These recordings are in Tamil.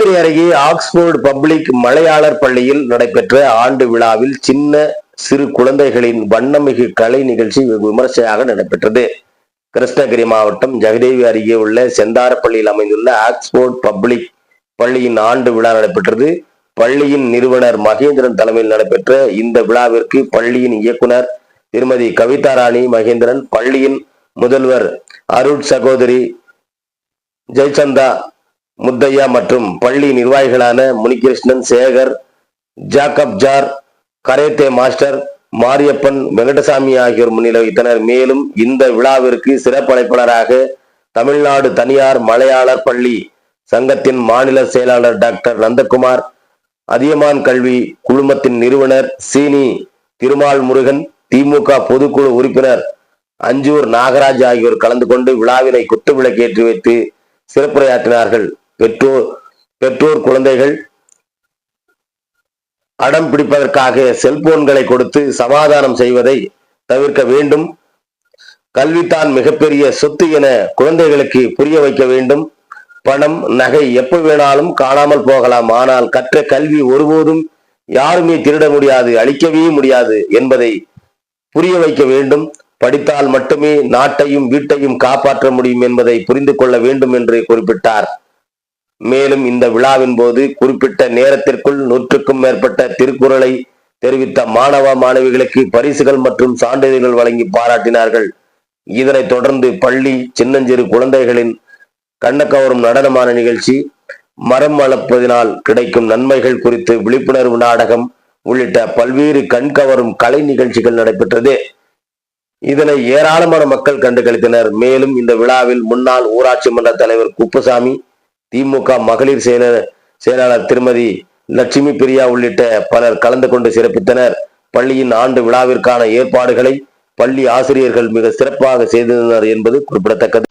தூத்துக்குடி அருகே ஆக்ஸ்போர்டு பப்ளிக் மலையாளர் பள்ளியில் நடைபெற்ற ஆண்டு விழாவில் சின்ன சிறு குழந்தைகளின் வண்ணமிகு கலை நிகழ்ச்சி விமர்சையாக நடைபெற்றது. கிருஷ்ணகிரி மாவட்டம் ஜெகதேவி அருகே உள்ள செந்தாரப்பள்ளியில் அமைந்துள்ள ஆக்ஸ்போர்டு பப்ளிக் பள்ளியின் ஆண்டு விழா நடைபெற்றது. பள்ளியின் நிறுவனர் மகேந்திரன் தலைமையில் நடைபெற்ற இந்த விழாவிற்கு பள்ளியின் இயக்குனர் திருமதி கவிதாராணி மகேந்திரன், பள்ளியின் முதல்வர் அருட் சகோதரி ஜெயச்சந்தா முத்தையா மற்றும் பள்ளி நிர்வாகிகளான முனிகிருஷ்ணன், சேகர், ஜாக்கப் ஜார், கரேத்தே மாஸ்டர் மாரியப்பன், வெங்கடசாமி ஆகியோர் முன்னிலை வைத்தனர். மேலும் இந்த விழாவிற்கு சிறப்பு அழைப்பாளராக தமிழ்நாடு தனியார் மலையாளர் பள்ளி சங்கத்தின் மாநில செயலாளர் டாக்டர் நந்தகுமார், அதியமான் கல்வி குழுமத்தின் நிறுவனர் சீனி திருமால் முருகன், திமுக பொதுக்குழு உறுப்பினர் அஞ்சூர் நாகராஜ் ஆகியோர் கலந்து கொண்டு விழாவினை குத்துவிளக்கேற்றி வைத்து சிறப்புரையாற்றினார்கள். பெற்றோர் குழந்தைகள் அடம் பிடிப்பதற்காக செல்போன்களை கொடுத்து சமாதானம் செய்வதை தவிர்க்க வேண்டும். கல்வித்தான் மிகப்பெரிய சொத்து என குழந்தைகளுக்கு புரிய வைக்க வேண்டும். பணம், நகை எப்ப வேணாலும் காணாமல் போகலாம். ஆனால் கற்ற கல்வி ஒருபோதும் யாருமே திருட முடியாது, அழிக்கவே முடியாது என்பதை புரிய வைக்க வேண்டும். படித்தால் மட்டுமே நாட்டையும் வீட்டையும் காப்பாற்ற முடியும் என்பதை புரிந்து கொள்ள வேண்டும் என்று குறிப்பிட்டார். மேலும் இந்த விழாவின் போது குறிப்பிட்ட நேரத்திற்குள் 100க்கும் மேற்பட்ட திருக்குறளை தெரிவித்த மாணவ மாணவிகளுக்கு பரிசுகள் மற்றும் சான்றிதழ்கள் வழங்கி பாராட்டினார்கள். இதனைத் தொடர்ந்து பள்ளி சின்னஞ்சிறு குழந்தைகளின் கண்ணக்கவரும் நடனமான நிகழ்ச்சி, மரம் வளர்ப்பதினால் கிடைக்கும் நன்மைகள் குறித்து விழிப்புணர்வு நாடகம் உள்ளிட்ட பல்வேறு கண்கவரும் கலை நிகழ்ச்சிகள் நடைபெற்றது. இதனை ஏராளமான மக்கள் கண்டு களித்தனர். மேலும் இந்த விழாவில் முன்னாள் ஊராட்சி மன்ற தலைவர் குப்புசாமி, திமுக மகளிர் செயலாளர் திருமதி லட்சுமி பிரியா உள்ளிட்ட பலர் கலந்து கொண்டு சிறப்பித்தனர். பள்ளியின் ஆண்டு விழாவிற்கான ஏற்பாடுகளை பள்ளி ஆசிரியர்கள் மிக சிறப்பாக செய்திருந்தனர் என்பது குறிப்பிடத்தக்கது.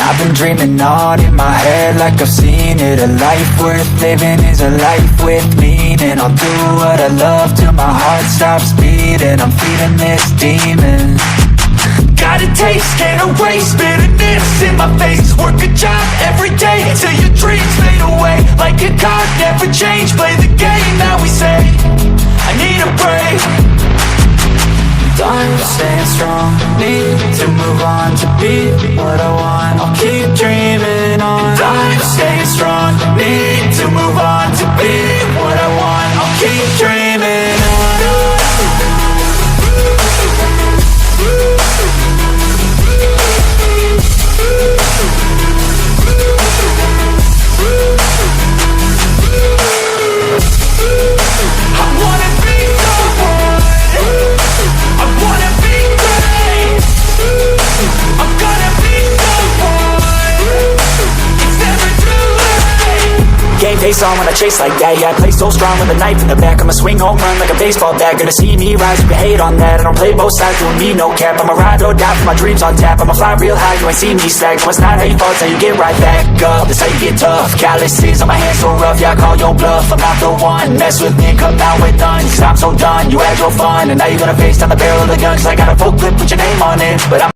I've been dreaming on in my head like I've seen it. A life worth living is a life with meaning. I'll do what I love till my heart stops beating. I'm feeding this demon. Got a taste, can't erase bitterness in my face. Work a job every day till your dreams fade away. Like a card, never change. Play the game that we say. I need a break. I'm staying strong, need to move on to be what I want. I'll keep dreaming on. I'm staying strong, need to move on to be what I want. I'll keep dreaming on. Face on when I chase like that. Yeah, I play so strong with a knife in the back. I'ma swing home run like a baseball bat. Gonna see me rise, you can hate on that. I don't play both sides, doing me no cap. I'ma ride or die for my dreams on tap. I'ma fly real high, you ain't see me slack. No, it's not how you fall, it's how you get right back up. That's how you get tough. Calluses on my hands so rough, yeah, I call your bluff. I'm not the one, mess with me, come out with none. Cause I'm so done, you had your fun, and now you're gonna face down the barrel of the gun. Cause I got a full clip with your name on it, but I'm